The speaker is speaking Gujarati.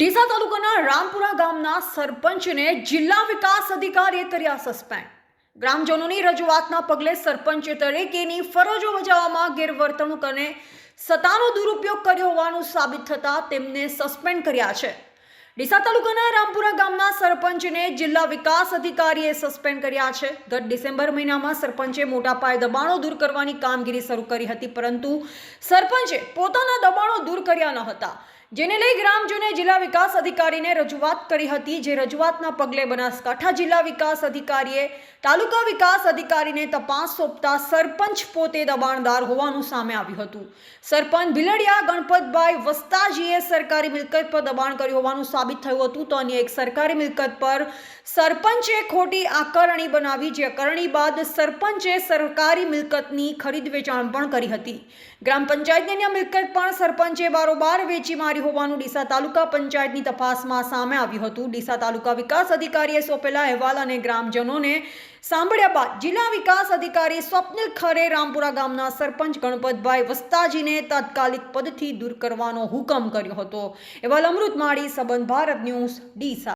ડીસા તાલુકાના રામપુરા ગામના સરપંચને જિલ્લા વિકાસ અધિકારીએ કર્યા સસ્પેન્ડ. ગ્રામજનોની રજૂઆતના પગલે સરપંચ તરીકેની ફરજો બજાવવામાં ગેરવર્તણૂક અને સત્તાનો દુરુપયોગ કર્યો હોવાનું સાબિત થતાં તેમને સસ્પેન્ડ કર્યા છે. ડીસા તાલુકાના રામપુરા ગામના સરપંચને જિલ્લા વિકાસ અધિકારીએ સસ્પેન્ડ કર્યા છે. ગત ડિસેમ્બર મહિનામાં સરપંચે મોટા પાયે દબાણો દૂર કરવાની કામગીરી શરૂ કરી હતી, પરંતુ સરપંચે પોતાના દબાણો દૂર કર્યા ન હતા, જેને લઈ ગ્રામજનોએ જિલ્લા વિકાસ અધિકારીને રજૂઆત કરી હતી. જે રજૂઆતના પગલે બનાસકાંઠા જિલ્લા વિકાસ અધિકારીએ તાલુકા વિકાસ અધિકારીને તપાસ સોંપતા સરપંચ પોતે દબાણદાર હોવાનું સામે આવ્યું હતું. સરપંચ ભીલડિયા ગણપતભાઈ વસ્તાજીએ સરકારી મિલકત પર દબાણ કર્યું હોવાનું સાબિત થયું હતું. તો અન્ય એક સરકારી મિલકત પર સરપંચે ખોટી આકારણી બનાવી, જે આકારણી બાદ સરપંચે સરકારી મિલકતની ખરીદ વેચાણ પણ કરી હતી. ગ્રામ પંચાયતની અન્ય મિલકત પણ સરપંચે બારોબાર વેચી મારી હોવાનું ડીસા તાલુકા પંચાયતની તપાસમાં સામે આવ્યું હતું. ડીસા તાલુકા વિકાસ અધિકારીએ સોંપેલા અહેવાલ અને ગ્રામજનોને સાંભળ્યા બાદ જિલ્લા વિકાસ અધિકારી સ્વપ્નિલ ખરે રામપુરા ગામના સરપંચ ગણપતભાઈ વસ્તાજીને તાત્કાલિક પદથી દૂર કરવાનો હુકમ કર્યો હતો. અહેવાલ અમૃત માળી, સંબંધ ભારત ન્યૂઝ, ડીસા.